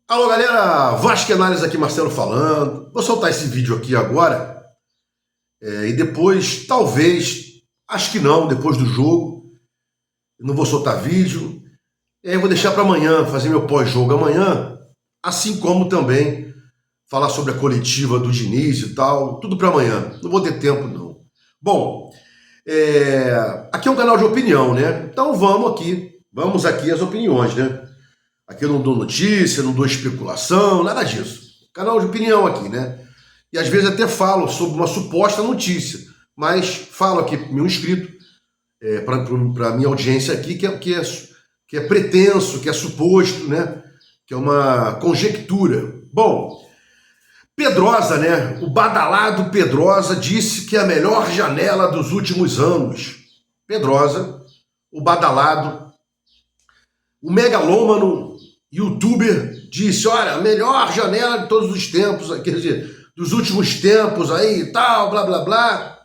Alô galera, Vasco Análise aqui, Marcelo falando. Vou soltar esse vídeo aqui agora e depois, talvez, acho que não, depois do jogo, não vou soltar vídeo. Eu vou deixar para amanhã, fazer meu pós-jogo amanhã, assim como também falar sobre a coletiva do Diniz e tal, tudo para amanhã. Não vou ter tempo não. Bom, aqui é um canal de opinião, né? Então vamos aqui as opiniões, né? Aqui eu não dou notícia, não dou especulação, nada disso. Canal de opinião aqui, né? E às vezes até falo sobre uma suposta notícia, mas falo aqui para o meu inscrito, para a minha audiência aqui, que é pretenso, que é suposto, né? Que é uma conjectura. Bom, Pedrosa, né? O badalado Pedrosa disse que é a melhor janela dos últimos anos. Pedrosa, o badalado, o megalômano youtuber disse, olha, a melhor janela de todos os tempos, quer dizer, dos últimos tempos aí e tal, blá, blá, blá.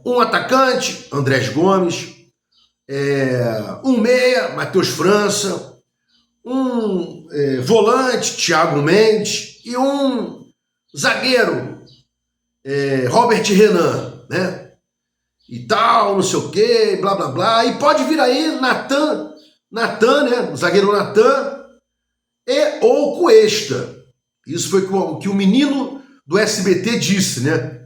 Um atacante, Andrés Gomes, um meia, Matheus França, um volante, Thiago Mendes, e um zagueiro, Robert Renan, né? E tal, não sei o que, blá, blá, blá. E pode vir aí Natan, né? O zagueiro Natan ou Cuesta. Isso foi o que o menino do SBT disse, né?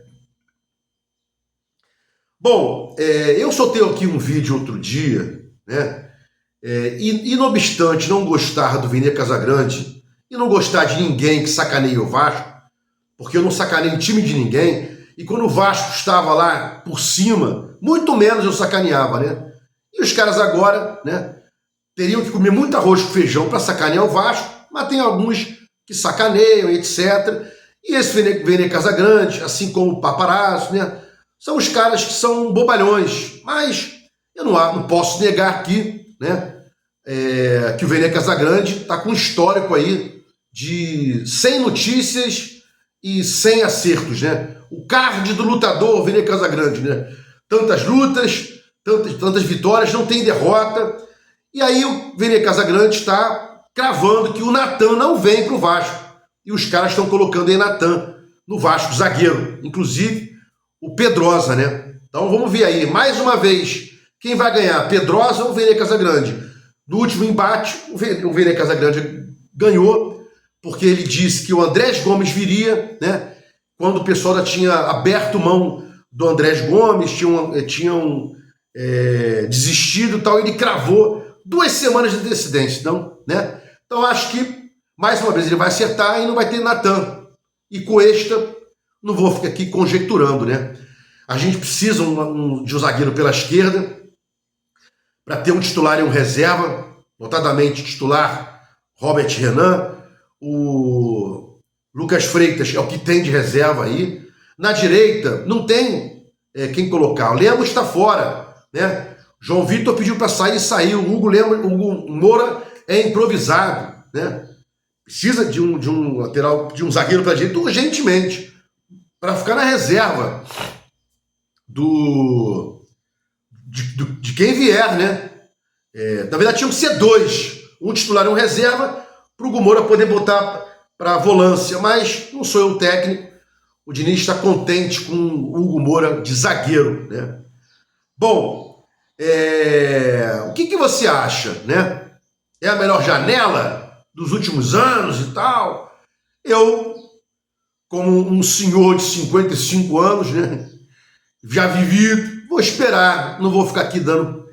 Bom, eu soltei aqui um vídeo outro dia, né? E não obstante não gostar do Vene Casagrande e não gostar de ninguém que sacaneia o Vasco, porque eu não sacaneio time de ninguém, e quando o Vasco estava lá por cima, muito menos eu sacaneava, né? E os caras agora, né, teriam que comer muito arroz com feijão para sacanear o Vasco, mas tem alguns que sacaneiam, etc. E esse Vene Casagrande, assim como o Paparazzo, né, são os caras que são bobalhões. Mas eu não posso negar aqui, né, que o Vene Casagrande está com um histórico aí de 100 notícias e 100 acertos, né? O card do lutador Vene Casagrande, né? Tantas lutas, tantas vitórias, não tem derrota. E aí o Vene Casagrande está cravando que o Natan não vem para o Vasco. E os caras estão colocando aí Natan no Vasco, zagueiro. Inclusive o Pedrosa, né? Então vamos ver aí, mais uma vez, quem vai ganhar, Pedrosa ou o Vene Casagrande? No último embate, o Vene Casagrande ganhou, porque ele disse que o Andrés Gomes viria, né? Quando o pessoal já tinha aberto mão do Andrés Gomes, tinham desistido e tal, ele cravou 2 semanas de antecedência, então, né? Então acho que, mais uma vez, ele vai acertar e não vai ter Natan. E Cuesta, não vou ficar aqui conjecturando, né? A gente precisa de um zagueiro pela esquerda, para ter um titular e um reserva, notadamente titular Robert Renan, o Lucas Freitas é o que tem de reserva aí. Na direita, não tem quem colocar. O Lemos está fora, né? João Vitor pediu para sair e saiu. O Hugo Moura é improvisado, né? Precisa de um lateral, de um zagueiro para a direita urgentemente, para ficar na reserva de quem vier, né? Na verdade, tinham que ser 2. Um titular e um reserva, para o Hugo Moura poder botar para a volância. Mas não sou eu o técnico. O Diniz está contente com o Hugo Moura de zagueiro, né? Bom, o que você acha, né? É a melhor janela dos últimos anos e tal? Eu, como um senhor de 55 anos, né? Já vivido, vou esperar, não vou ficar aqui dando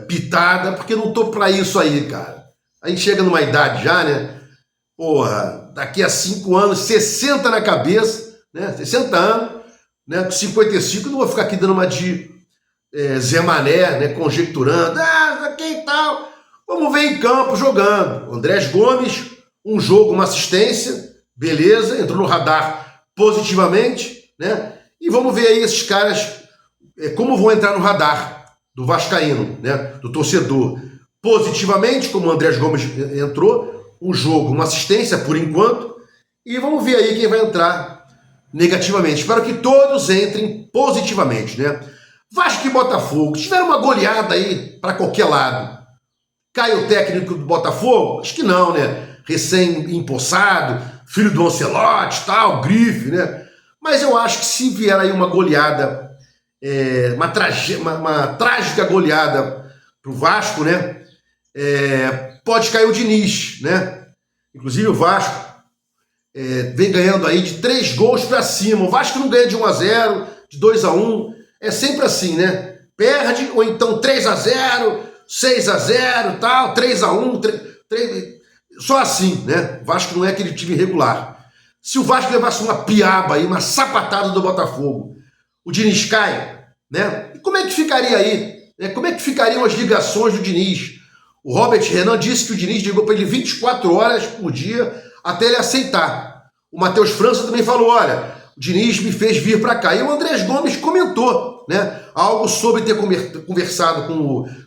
pitada, porque não tô para isso aí, cara. A gente chega numa idade já, né? Porra, daqui a 5 anos, 60 na cabeça, né? 60 anos, né? Com 55, não vou ficar aqui dando uma de Zé Mané, né? Conjecturando, quem tal? Vamos ver em campo jogando. Andrés Gomes, um jogo, uma assistência, beleza, entrou no radar positivamente, né? E vamos ver aí esses caras, como vão entrar no radar do vascaíno, né? Do torcedor. Positivamente, como o Andrés Gomes entrou, um jogo, uma assistência por enquanto, e vamos ver aí quem vai entrar negativamente. Espero que todos entrem positivamente, né? Vasco e Botafogo, se tiver uma goleada aí para qualquer lado, Cai o técnico do Botafogo? Acho que não, né? Recém-empossado, filho do Ancelotti, tal, grife, né? Mas eu acho que se vier aí uma goleada, uma trágica goleada pro Vasco, né? Pode cair o Diniz, né? Inclusive o Vasco vem ganhando aí de 3 gols para cima. O Vasco não ganha de 1-0, de 2-1. É sempre assim, né? Perde, ou então 3-0, 6-0, tal, 3-1, só assim, né? O Vasco não é aquele time regular. Se o Vasco levasse uma piaba aí, uma sapatada do Botafogo, o Diniz cai, né? E como é que ficaria aí? Como é que ficariam as ligações do Diniz? O Robert Renan disse que o Diniz ligou para ele 24 horas por dia até ele aceitar. O Matheus França também falou, olha, o Diniz me fez vir para cá. E o Andrés Gomes comentou, né? Algo sobre ter conversado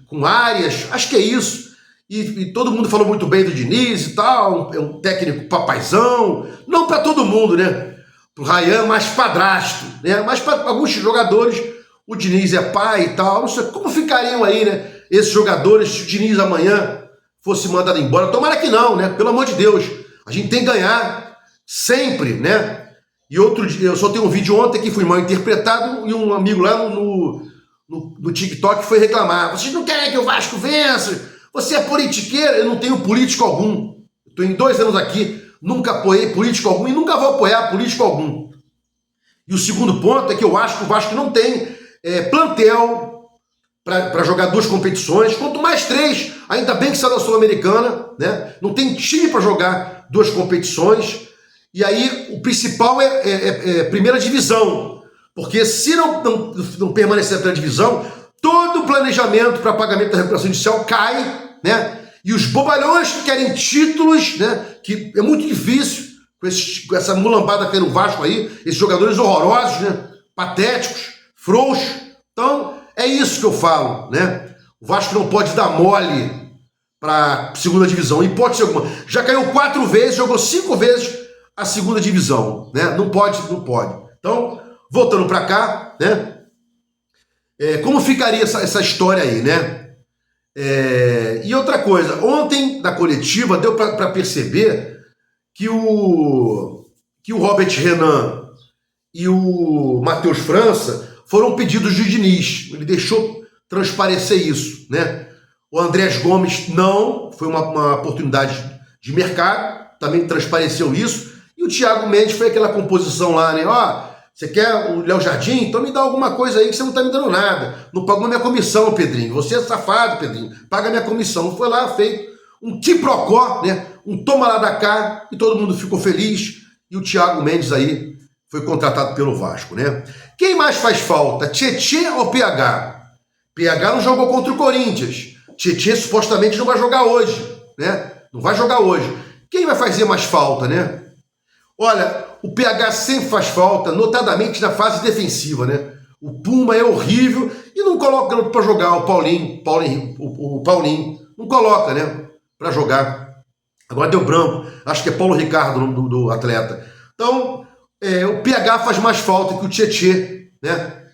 com Arias, acho que é isso. E todo mundo falou muito bem do Diniz e tal, é um técnico papaizão, não para todo mundo, né? Pro Ryan, mais padrasto, né? Mas para alguns jogadores, o Diniz é pai e tal, não sei como ficariam aí, né? Esses jogadores, se o Diniz amanhã fosse mandado embora, tomara que não, né? Pelo amor de Deus, a gente tem que ganhar sempre, né? E outro dia, eu só tenho um vídeo ontem que fui mal interpretado e um amigo lá no TikTok foi reclamar, vocês não querem que o Vasco vença? Você é politiqueiro? Eu não tenho político algum. Estou em 2 anos aqui, nunca apoiei político algum e nunca vou apoiar político algum. E o segundo ponto é que eu acho que o Vasco não tem plantel para jogar 2 competições, quanto mais 3, ainda bem que saiu da Sul-Americana, né? Não tem time para jogar 2 competições. E aí o principal é primeira divisão, porque se não permanecer na primeira divisão, todo o planejamento para pagamento da recuperação judicial cai, né? E os bobalhões que querem títulos, né? Que é muito difícil com essa mulambada que tem no Vasco aí, esses jogadores horrorosos, né? Patéticos, frouxos. Então, é isso que eu falo, né? O Vasco não pode dar mole para segunda divisão, hipótese alguma. Já caiu 4 vezes, jogou 5 vezes a segunda divisão, né? Não pode. Então, voltando para cá, né? Como ficaria essa história aí, né? E outra coisa, ontem na coletiva deu para perceber que o Robert Renan e o Matheus França foram pedidos de Diniz. Ele deixou transparecer isso, né? O Andrés Gomes não, foi uma oportunidade de mercado, também transpareceu isso. E o Thiago Mendes foi aquela composição lá, né? Você quer o Léo Jardim? Então me dá alguma coisa aí que você não tá me dando nada. Não pagou minha comissão, Pedrinho. Você é safado, Pedrinho. Paga minha comissão. Foi lá, feito um quiprocó, né? Um toma lá da cá e todo mundo ficou feliz. E o Thiago Mendes aí foi contratado pelo Vasco, né? Quem mais faz falta? Tietê ou PH? PH não jogou contra o Corinthians. Tietê supostamente não vai jogar hoje, né? Não vai jogar hoje. Quem vai fazer mais falta, né? Olha, o PH sempre faz falta, notadamente na fase defensiva, né? O Puma é horrível e não coloca para jogar o Paulinho, não coloca, né? Para jogar. Agora deu branco, acho que é Paulo Ricardo o nome do atleta. Então, o PH faz mais falta que o Tietê, né?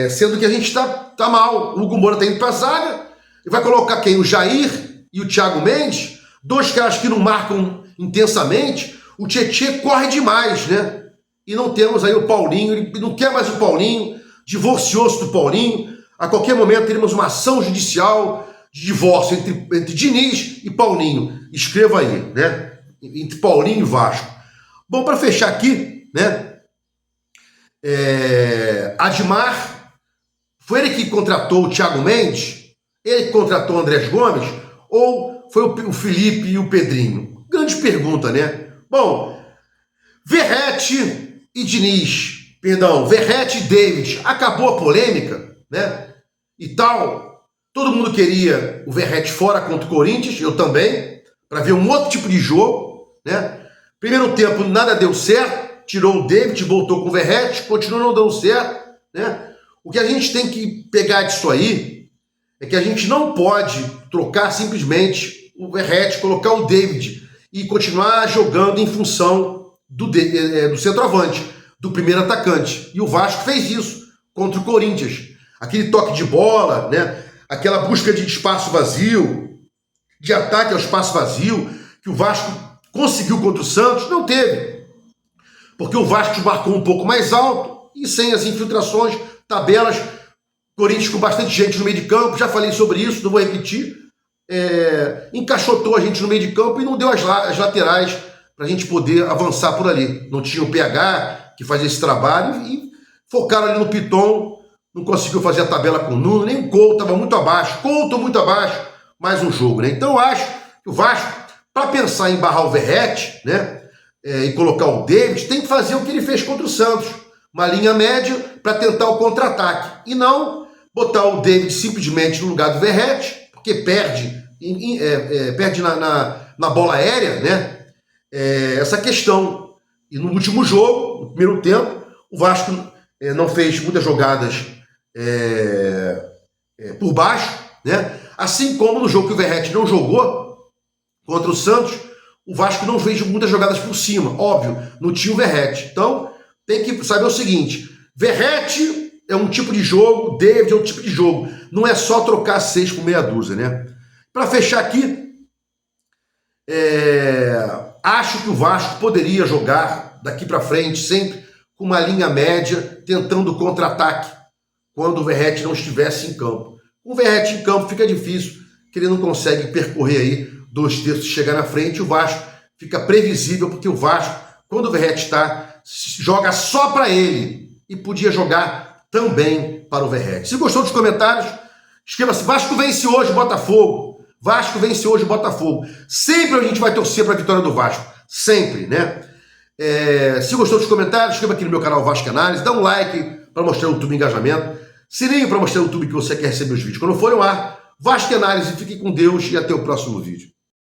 Sendo que a gente tá mal. O Hugo Moura tá indo pra zaga e vai colocar quem? O Jair e o Thiago Mendes, 2 caras que não marcam intensamente. O Tietê corre demais, né? E não temos aí o Paulinho, ele não quer mais o Paulinho, divorciou-se do Paulinho. A qualquer momento teremos uma ação judicial de divórcio entre Diniz e Paulinho. Escreva aí, né? Entre Paulinho e Vasco. Bom, para fechar aqui, né? Admar, foi ele que contratou o Thiago Mendes? Ele que contratou o Andrés Gomes? Ou foi o Felipe e o Pedrinho? Grande pergunta, né? Bom, Verratti e David, acabou a polêmica, né? E tal, todo mundo queria o Verratti fora contra o Corinthians, eu também, para ver um outro tipo de jogo, né? Primeiro tempo nada deu certo, tirou o David, voltou com o Verratti, continuou não dando certo, né? O que a gente tem que pegar disso aí é que a gente não pode trocar simplesmente o Verratti, colocar o David e continuar jogando em função do centroavante, do primeiro atacante. E o Vasco fez isso contra o Corinthians. Aquele toque de bola, né? Aquela busca de espaço vazio, de ataque ao espaço vazio que o Vasco conseguiu contra o Santos, não teve. Porque o Vasco marcou um pouco mais alto e sem as infiltrações, tabelas, Corinthians com bastante gente no meio de campo, já falei sobre isso, não vou repetir, encaixotou a gente no meio de campo e não deu as laterais para a gente poder avançar por ali. Não tinha o PH que fazia esse trabalho e focaram ali no Piton, não conseguiu fazer a tabela com o Nuno, nem o Couto, estava muito abaixo, Couto muito abaixo, mais um jogo, né? Então eu acho que o Vasco, para pensar em barrar o Verratti, né, e colocar o David, tem que fazer o que ele fez contra o Santos, uma linha média para tentar o contra-ataque, e não botar o David simplesmente no lugar do Verratti, porque perde na bola aérea, né? Essa questão. E no último jogo, no primeiro tempo, o Vasco não fez muitas jogadas por baixo, né? Assim como no jogo que o Verratti não jogou contra o Santos, o Vasco não fez muitas jogadas por cima, óbvio, não tinha o Verratti. Então, tem que saber o seguinte, Verratti é um tipo de jogo, David é um tipo de jogo, não é só trocar 6 por meia dúzia, né? Para fechar aqui, acho que o Vasco poderia jogar daqui para frente sempre com uma linha média, tentando contra-ataque, quando o Verratti não estivesse em campo. Com o Verratti em campo fica difícil, que ele não consegue percorrer aí 2/3 e chegar na frente, o Vasco fica previsível, porque o Vasco, quando o Verratti está, joga só para ele, e podia jogar também para o Verratti. Se gostou dos comentários, escreva-se, Vasco vence hoje, Botafogo. Vasco vence hoje, Botafogo. Sempre a gente vai torcer para a vitória do Vasco, sempre, né? Se gostou dos comentários, inscreva aqui no meu canal Vasco Análise, dá um like para mostrar o YouTube engajamento, sininho para mostrar o YouTube que você quer receber os vídeos quando forem ao ar. Vasco Análise, fique com Deus e até o próximo vídeo.